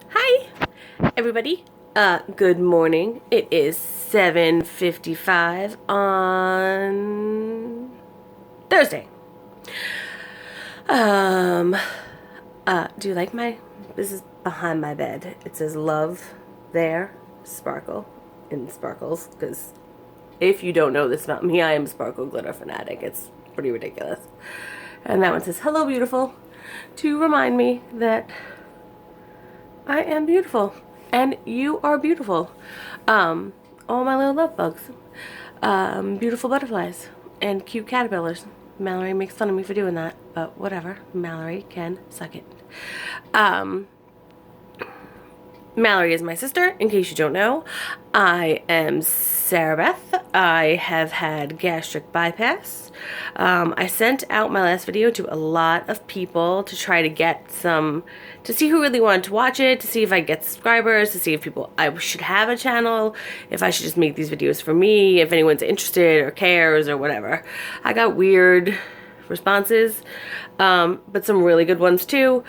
Hi, everybody. Good morning. It is 7:55 on Thursday. Um, do you like this is behind my bed. It says love there, sparkle, and sparkles, because if you don't know this about me, I am a sparkle glitter fanatic. It's pretty ridiculous. And that one says hello, beautiful, to remind me that I am beautiful, and you are beautiful. All my little love bugs, beautiful butterflies, and cute caterpillars. Mallory makes fun of me for doing that, but whatever. Mallory can suck it. Mallory is my sister, in case you don't know. I am Sarah Beth. I have had gastric bypass. I sent out my last video to a lot of people to try to get to see who really wanted to watch it, to see if I get subscribers, to see if I should have a channel, if I should just make these videos for me, if anyone's interested or cares or whatever. I got weird responses, but some really good ones too.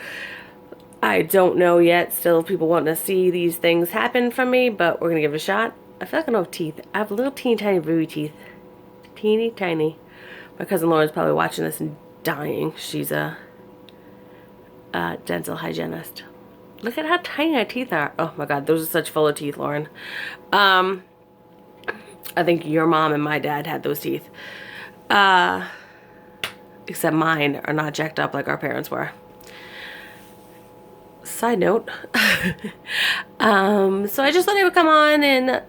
I don't know yet. Still, people want to see these things happen from me, but we're going to give it a shot. I feel like I don't have teeth. I have little teeny tiny baby teeth. Teeny tiny. My cousin Lauren's probably watching this and dying. She's a dental hygienist. Look at how tiny my teeth are. Oh my god, those are such full of teeth, Lauren. I think your mom and my dad had those teeth. Except mine are not jacked up like our parents were. Side note. So I just thought I would come on and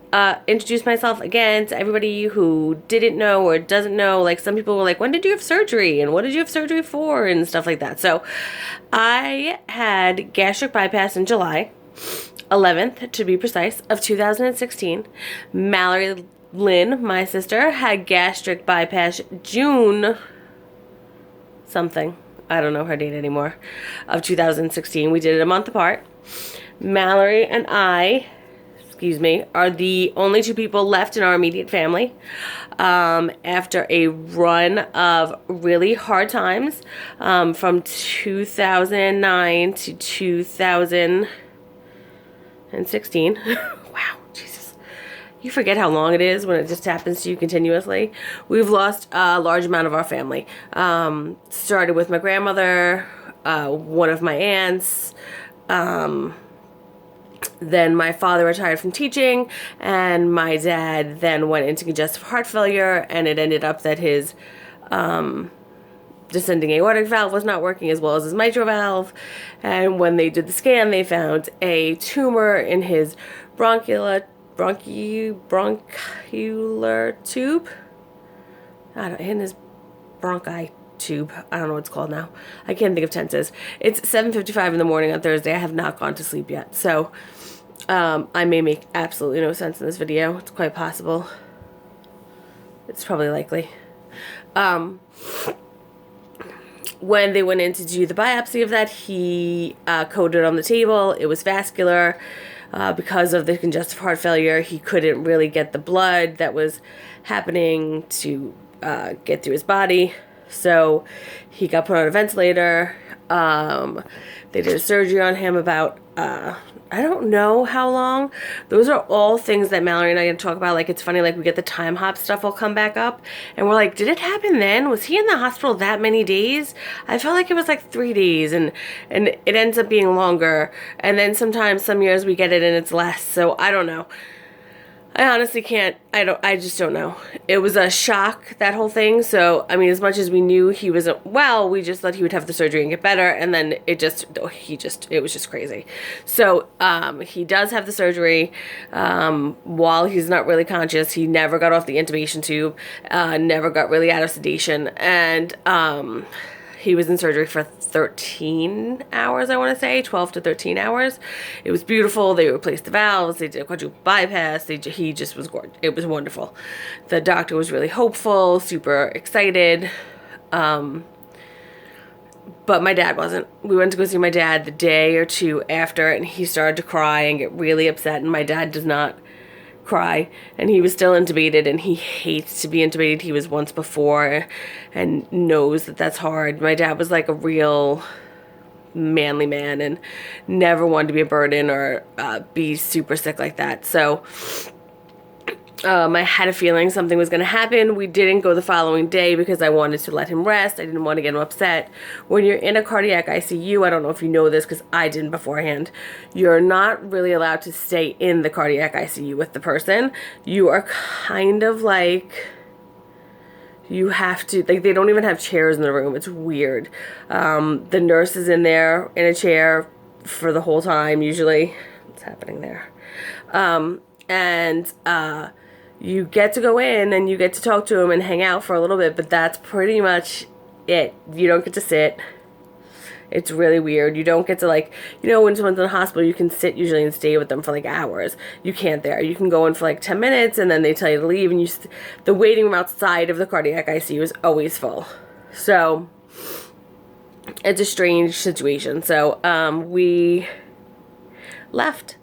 introduce myself again to everybody who didn't know or doesn't know. Like, some people were like, when did you have surgery and what did you have surgery for and stuff like that. So I had gastric bypass in July 11th, to be precise, of 2016. Mallory Lynn, my sister, had gastric bypass June something. I don't know her date anymore, of 2016. We did it a month apart. Mallory and I, are the only two people left in our immediate family. After a run of really hard times, from 2009 to 2016. Wow, Jesus. You forget how long it is when it just happens to you continuously. We've lost a large amount of our family. Started with my grandmother, one of my aunts. Then my father retired from teaching, and my dad then went into congestive heart failure, and it ended up that his descending aortic valve was not working as well as his mitral valve. And when they did the scan, they found a tumor in his bronchial tube. In his bronchi tube. I don't know what it's called now. I can't think of tenses. It's 7:55 in the morning on Thursday. I have not gone to sleep yet. So I may make absolutely no sense in this video. It's quite possible. It's probably likely. When they went in to do the biopsy of that, he coded on the table. It was vascular. Because of the congestive heart failure, he couldn't really get the blood that was happening to get through his body. So he got put on a ventilator. They did a surgery on him about, I don't know how long. Those are all things that Mallory and I can talk about. Like, it's funny, like, we get the time hop stuff will come back up, and we're like, did it happen then? Was he in the hospital that many days? I felt like it was like 3 days, and it ends up being longer. And then sometimes, some years we get it and it's less. So I don't know. I honestly can't, I just don't know. It was a shock, that whole thing. So, I mean, as much as we knew he wasn't well, we just thought he would have the surgery and get better. And then it was just crazy. So, he does have the surgery. While he's not really conscious, he never got off the intubation tube, never got really out of sedation. And, he was in surgery for 13 hours, I want to say, 12 to 13 hours. It was beautiful. They replaced the valves. They did a quadruple bypass. He just was gorgeous. It was wonderful. The doctor was really hopeful, super excited. But my dad wasn't. We went to go see my dad the day or two after, and he started to cry and get really upset. And my dad does not cry, and he was still intubated, and he hates to be intubated. He was once before and knows that that's hard. My dad was like a real manly man and never wanted to be a burden or be super sick like that. So I had a feeling something was going to happen. We didn't go the following day because I wanted to let him rest. I didn't want to get him upset. When you're in a cardiac ICU, I don't know if you know this because I didn't beforehand, you're not really allowed to stay in the cardiac ICU with the person. You are kind of like, you have to, like, they don't even have chairs in the room. It's weird. The nurse is in there in a chair for the whole time, usually. What's happening there? You get to go in and you get to talk to him and hang out for a little bit, but that's pretty much it. You don't get to sit. It's really weird. You don't get to, like, you know, when someone's in the hospital, you can sit usually and stay with them for like hours. You can't there. You can go in for like 10 minutes and then they tell you to leave, and the waiting room outside of the cardiac ICU is always full. So it's a strange situation. So we left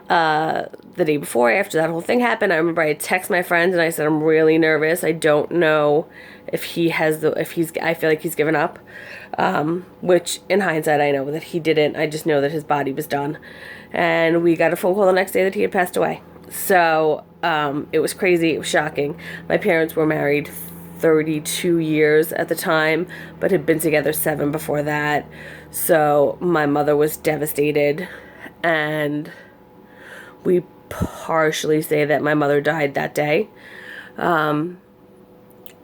the day before, after that whole thing happened. I remember I texted my friend and I said, I'm really nervous. I don't know if I feel like he's given up. Which in hindsight, I know that he didn't. I just know that his body was done. And we got a phone call the next day that he had passed away. So, it was crazy. It was shocking. My parents were married 32 years at the time, but had been together 7 before that. So my mother was devastated, and we partially say that my mother died that day.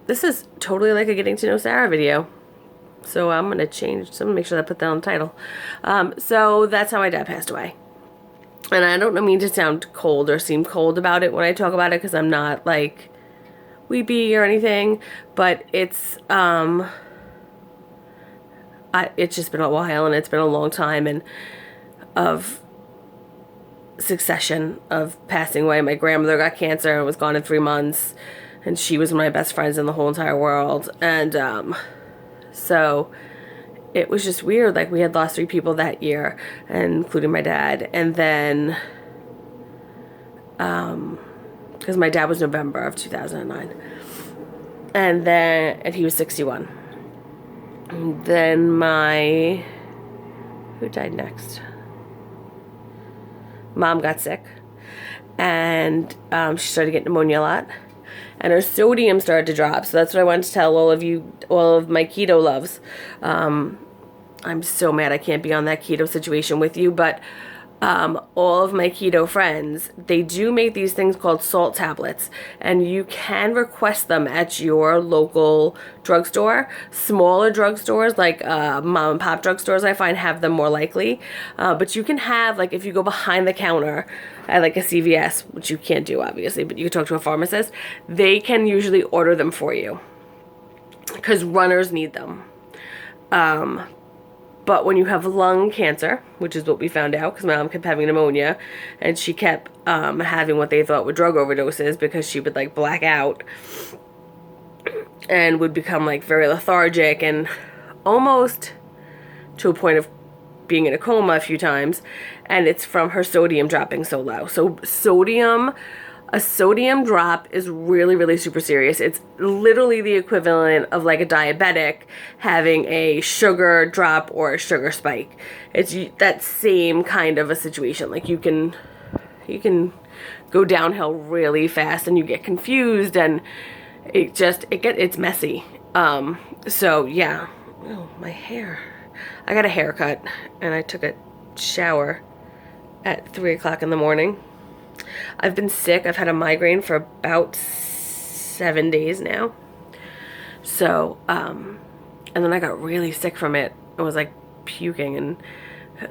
This is totally like a getting to know Sarah video. So I'm going to make sure that I put that on the title. So that's how my dad passed away. And I don't mean to sound cold or seem cold about it when I talk about it, because I'm not like weepy or anything, but it's just been a while, and it's been a long time, and of succession of passing away. My grandmother got cancer and was gone in 3 months, and she was one of my best friends in the whole entire world. And so it was just weird. Like, we had lost 3 people that year, including my dad. And then because my dad was November of 2009, and he was 61. And then who died next? Mom got sick, and she started getting pneumonia a lot, and her sodium started to drop. So that's what I wanted to tell all of my keto loves. I'm so mad I can't be on that keto situation with you, but all of my keto friends, they do make these things called salt tablets, and you can request them at your local drugstore. Smaller drugstores, like mom and pop drugstores, I find have them more likely. But you can have, like, if you go behind the counter at like a CVS, which you can't do obviously, but you can talk to a pharmacist, they can usually order them for you because runners need them. But when you have lung cancer, which is what we found out, because my mom kept having pneumonia, and she kept having what they thought were drug overdoses, because she would like black out and would become like very lethargic and almost to a point of being in a coma a few times. And it's from her sodium dropping so low. So a sodium drop is really, really super serious. It's literally the equivalent of like a diabetic having a sugar drop or a sugar spike. It's that same kind of a situation. Like, you can go downhill really fast, and you get confused, and it's messy. So yeah. Oh, my hair. I got a haircut, and I took a shower at 3 o'clock in the morning. I've been sick. I've had a migraine for about 7 days now. So, and then I got really sick from it. I was like puking, and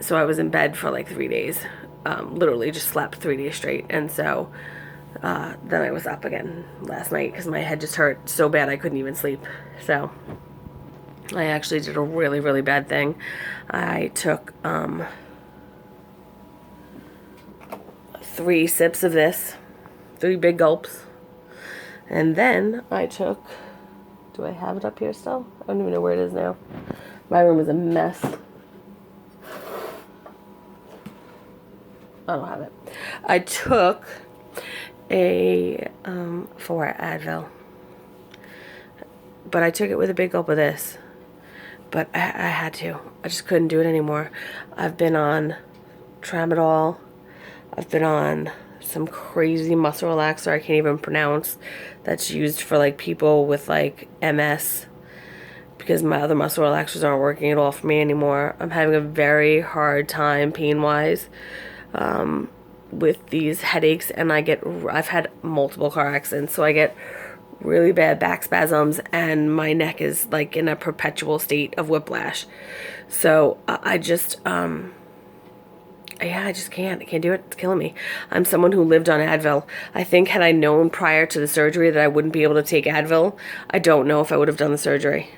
so I was in bed for like 3 days. Literally just slept 3 days straight. And so then I was up again last night because my head just hurt so bad I couldn't even sleep. So I actually did a really, really bad thing. I took 3 sips of this, 3 big gulps, and then I took, do I have it up here still? I don't even know where it is now. My room is a mess. I don't have it. I took a 4 Advil, but I took it with a big gulp of this, but I had to. I just couldn't do it anymore. I've been on tramadol. I've been on some crazy muscle relaxer I can't even pronounce, that's used for like people with like MS, because my other muscle relaxers aren't working at all for me anymore. I'm having a very hard time pain-wise with these headaches, and I've had multiple car accidents, so I get really bad back spasms, and my neck is like in a perpetual state of whiplash. So I just I just can't. I can't do it. It's killing me. I'm someone who lived on Advil. I think had I known prior to the surgery that I wouldn't be able to take Advil, I don't know if I would have done the surgery.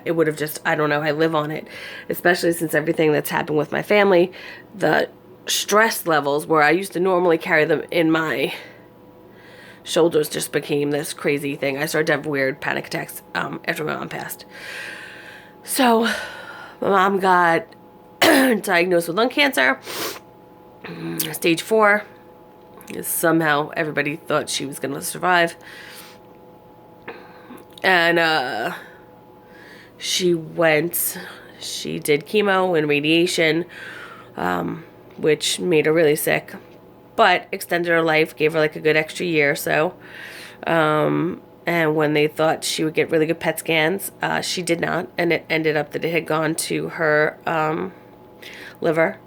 It would have just, I don't know, I live on it. Especially since everything that's happened with my family, the stress levels where I used to normally carry them in my shoulders just became this crazy thing. I started to have weird panic attacks after my mom passed. So my mom got diagnosed with lung cancer, stage 4. Somehow everybody thought she was going to survive. And she did chemo and radiation, which made her really sick, but extended her life, gave her like a good extra year or so. And when they thought she would get really good PET scans, she did not, and it ended up that it had gone to her liver,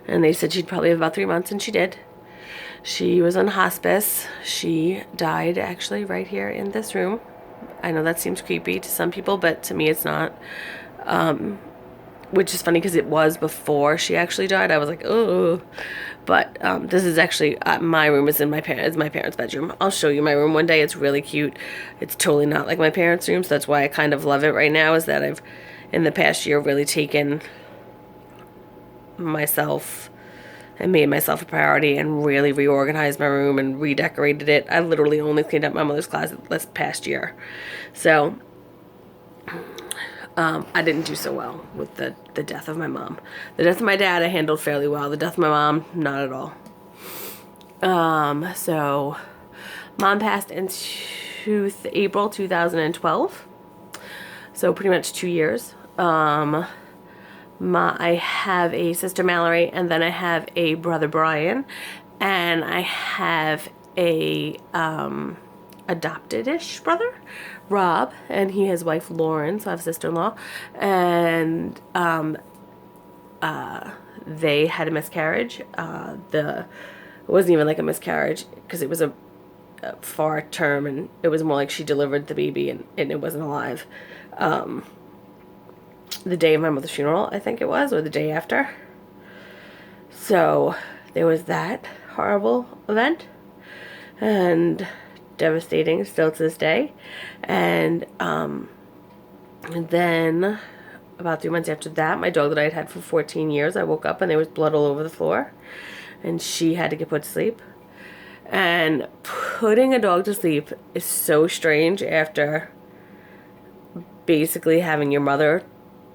and they said she'd probably have about 3 months, and she did. She was on hospice. She died actually right here in this room. I know that seems creepy to some people, but to me it's not. Which is funny because it was before she actually died. I was like, oh. But this is actually, my room is in my parents' bedroom. I'll show you my room one day. It's really cute. It's totally not like my parents' room, so that's why I kind of love it right now, is that I've, in the past year, really taken myself and made myself a priority and really reorganized my room and redecorated it. I literally only cleaned up my mother's closet this past year. So I didn't do so well with the death of my mom. The death of my dad I handled fairly well. The death of my mom, not at all. So mom passed in April 2012. So pretty much 2 years. I have a sister Mallory, and then I have a brother Brian, and I have a adopted-ish brother, Rob, and he has wife Lauren, so I have a sister-in-law, and they had a miscarriage. It wasn't even like a miscarriage, because it was a far term, and it was more like she delivered the baby and it wasn't alive. The day of my mother's funeral, I think it was, or the day after. So there was that horrible event, and devastating still to this day. And then about 3 months after that, my dog that I had had for 14 years, I woke up and there was blood all over the floor, and she had to get put to sleep. And putting a dog to sleep is so strange after basically having your mother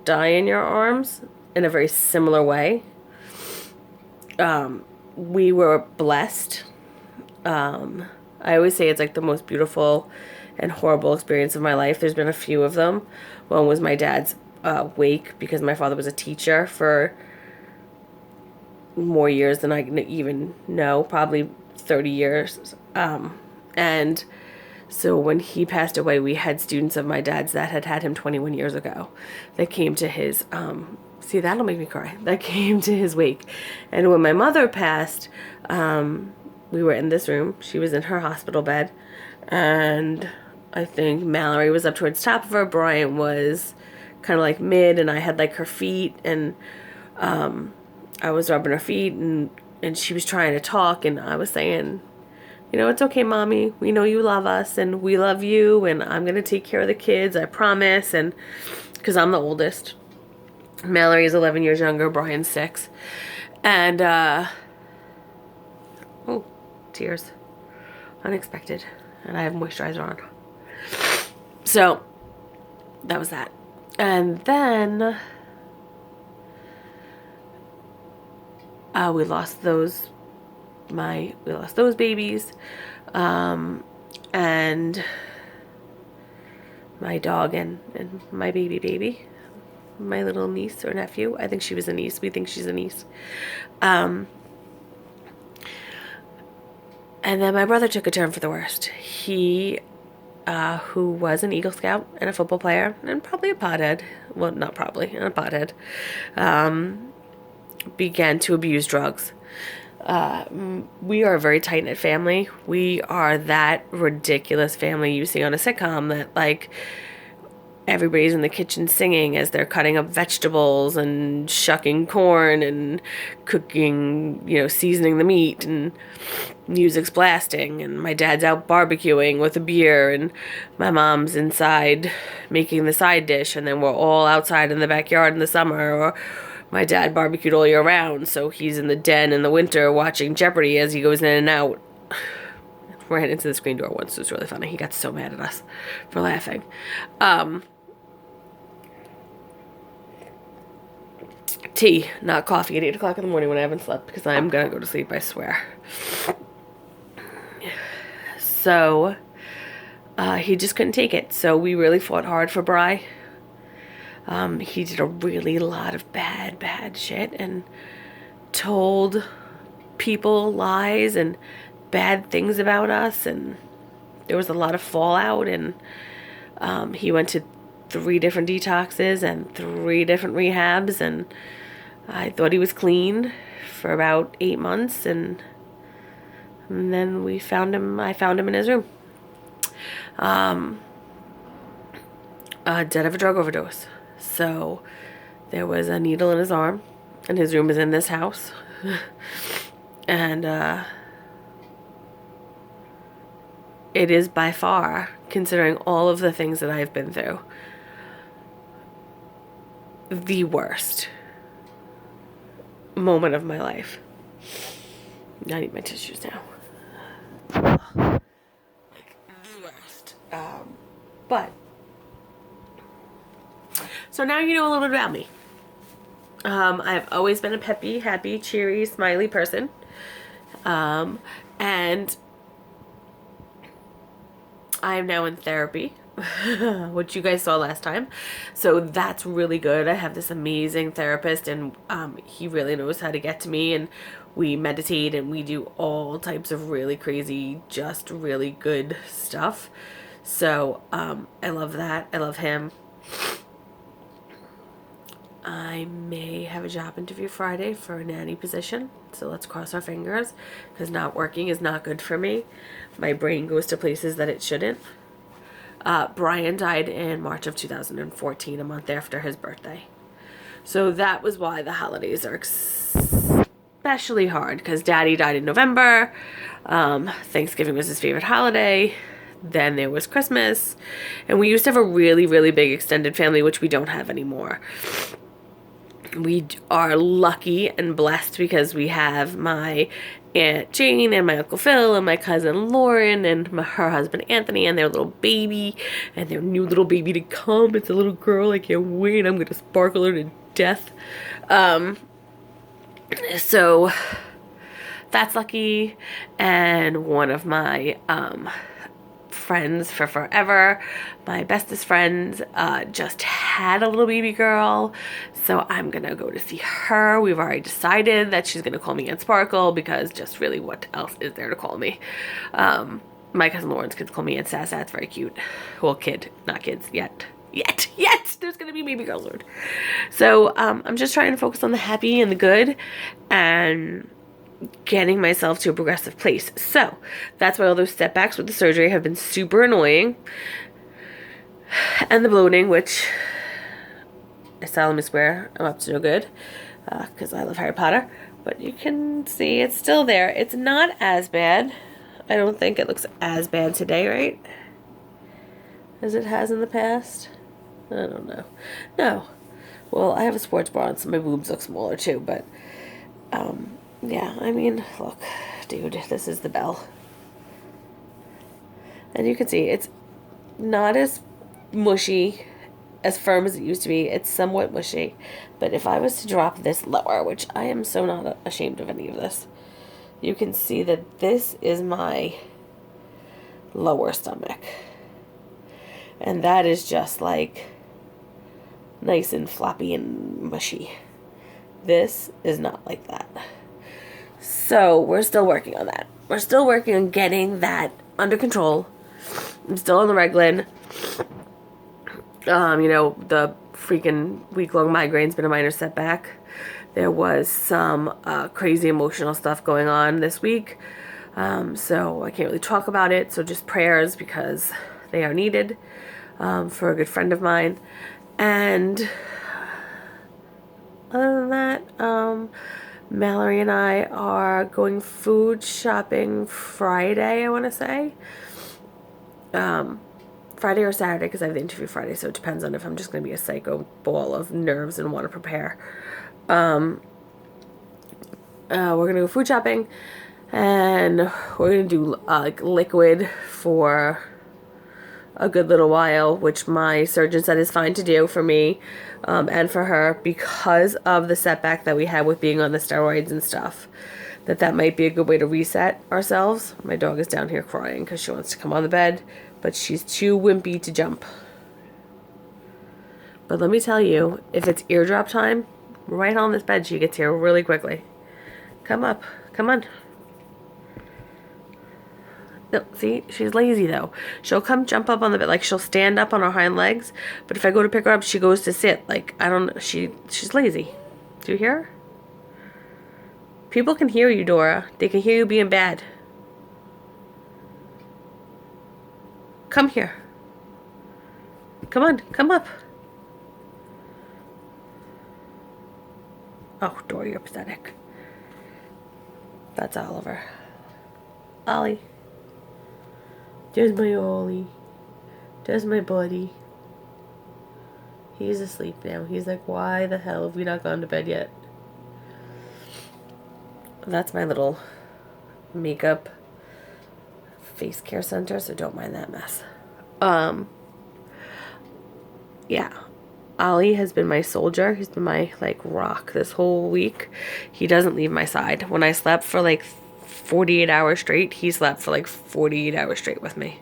die in your arms in a very similar way. We were blessed. I always say it's like the most beautiful and horrible experience of my life. There's been a few of them. One was my dad's wake, because my father was a teacher for more years than I even know, probably 30 years. And so when he passed away, we had students of my dad's that had had him 21 years ago that came to his, see, that'll make me cry, that came to his wake. And when my mother passed, we were in this room. She was in her hospital bed, and I think Mallory was up towards the top of her. Brian was kind of like mid, and I had like her feet, and I was rubbing her feet, and she was trying to talk, and I was saying, you know, it's okay, Mommy. We know you love us, and we love you, and I'm going to take care of the kids, I promise. And because I'm the oldest. Mallory is 11 years younger. Brian's 6. And, oh, tears. Unexpected. And I have moisturizer on. So, that was that. And then we lost those babies, and my dog and my baby, my little niece or nephew. I think she was a niece. We think she's a niece. And then my brother took a turn for the worst. He, who was an Eagle Scout and a football player and probably a pothead, well, not probably, a pothead, began to abuse drugs. We are a very tight-knit family. We are that ridiculous family you see on a sitcom that, like, everybody's in the kitchen singing as they're cutting up vegetables and shucking corn and cooking, seasoning the meat, and music's blasting, and my dad's out barbecuing with a beer, and my mom's inside making the side dish, and then we're all outside in the backyard in the summer, or my dad barbecued all year round, so he's in the den in the winter watching Jeopardy as he goes in and out. Ran into the screen door once. It was really funny. He got so mad at us for laughing. Tea, not coffee, at 8 o'clock in the morning when I haven't slept, because I'm gonna go to sleep, I swear. So, he just couldn't take it. So we really fought hard for Bri. He did a really lot of bad shit and told people lies and bad things about us, and there was a lot of fallout, and he went to 3 different detoxes and 3 different rehabs, and I thought he was clean for about 8 months, and then I found him in his room, dead of a drug overdose. So there was a needle in his arm, and his room is in this house. And it is by far, considering all of the things that I've been through, the worst moment of my life. I need my tissues now. The worst. But so now you know a little bit about me. I've always been a peppy, happy, cheery, smiley person. And I am now in therapy, which you guys saw last time. So that's really good. I have this amazing therapist, and he really knows how to get to me, and we meditate and we do all types of really crazy, just really good stuff. So I love that. I love him. I may have a job interview Friday for a nanny position, so let's cross our fingers, because not working is not good for me. My brain goes to places that it shouldn't. Brian died in March of 2014, a month after his birthday. So that was why the holidays are especially hard, because Daddy died in November. Thanksgiving was his favorite holiday. Then there was Christmas. And we used to have a really, really big extended family, which we don't have anymore. We are lucky and blessed because we have my Aunt Jane and my Uncle Phil and my cousin Lauren and her husband Anthony and their little baby and their new little baby to come. It's a little girl. I can't wait. I'm going to sparkle her to death. So that's lucky. And one of my friends for forever, my bestest friends, just had a little baby girl, so I'm gonna go to see her. We've already decided that she's gonna call me Aunt Sparkle, because just really what else is there to call me? My cousin Lauren's kids call me Aunt Sass. That's very cute. Well, kid, not kids yet. There's gonna be a baby girl soon. So I'm just trying to focus on the happy and the good, and getting myself to a progressive place. So that's why all those setbacks with the surgery have been super annoying, and the bloating, which I solemnly swear I'm up to no good, because I love Harry Potter, but you can see it's still there. It's not as bad. I don't think it looks as bad today, right? As it has in the past. I don't know. No. Well, I have a sports bra on, so my boobs look smaller too, but yeah, I mean, look, dude, this is the bell. And you can see it's not as mushy, as firm as it used to be. It's somewhat mushy. But if I was to drop this lower, which I am so not ashamed of any of this, you can see that this is my lower stomach. And that is just like nice and floppy and mushy. This is not like that. So we're still working on that. We're still working on getting that under control. I'm still on the Reglan. The freaking week-long migraine's been a minor setback. There was some crazy emotional stuff going on this week. So I can't really talk about it. So just prayers, because they are needed for a good friend of mine. And other than that, Mallory and I are going food shopping Friday, I want to say. Friday or Saturday, because I have the interview Friday, so it depends on if I'm just going to be a psycho ball of nerves and want to prepare. We're going to go food shopping, and we're going to do liquid for a good little while, which my surgeon said is fine to do for me and for her, because of the setback that we had with being on the steroids and stuff. That might be a good way to reset ourselves. My dog is down here crying because she wants to come on the bed, but she's too wimpy to jump. But let me tell you, if it's eardrop time, right on this bed she gets here really quickly. Come up. Come on. No, see, she's lazy though. She'll come jump up on the bed, like she'll stand up on her hind legs, but if I go to pick her up, she goes to sit. Like, I don't know, she's lazy. Do you hear her? People can hear you, Dora. They can hear you being bad. Come here. Come on, come up. Oh, Dora, you're pathetic. That's Oliver. Ollie. There's my Ollie. There's my buddy. He's asleep now. He's like, why the hell have we not gone to bed yet? That's my little makeup face care center, so don't mind that mess. Yeah. Ollie has been my soldier. He's been my, rock this whole week. He doesn't leave my side. When I slept for, 48 hours straight, he slept for, 48 hours straight with me.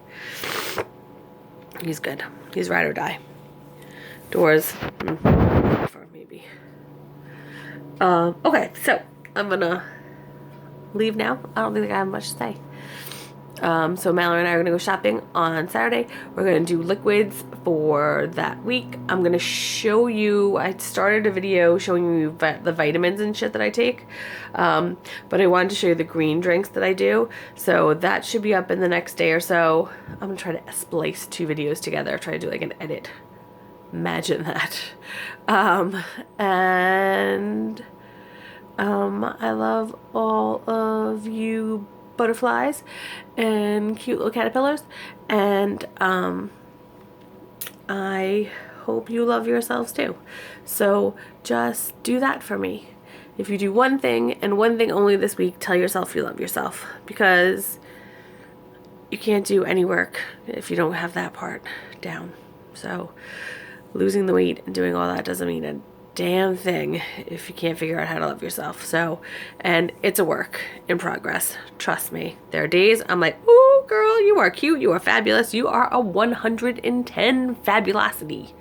He's good. He's ride or die. Doors, for maybe. Okay, so I'm gonna leave now. I don't think I have much to say. So Mallory and I are going to go shopping on Saturday. We're going to do liquids for that week. I'm going to show you, I started a video showing you the vitamins and shit that I take. But I wanted to show you the green drinks that I do. So that should be up in the next day or so. I'm going to try to splice 2 videos together. Try to do an edit. Imagine that. I love all of you butterflies and cute little caterpillars, and I hope you love yourselves too. So just do that for me. If you do one thing and one thing only this week, tell yourself you love yourself, because you can't do any work if you don't have that part down. So losing the weight and doing all that doesn't mean a damn thing if you can't figure out how to love yourself. So, and it's a work in progress. Trust me. There are days I'm like, ooh, girl, you are cute. You are fabulous. You are a 110 fabulosity.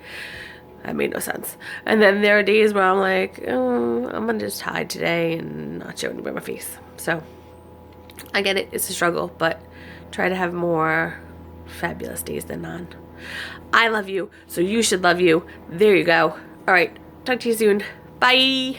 That made no sense. And then there are days where I'm like, oh, I'm gonna just hide today and not show anybody my face. So I get it. It's a struggle, but try to have more fabulous days than none. I love you, so you should love you. There you go. All right. Talk to you soon. Bye.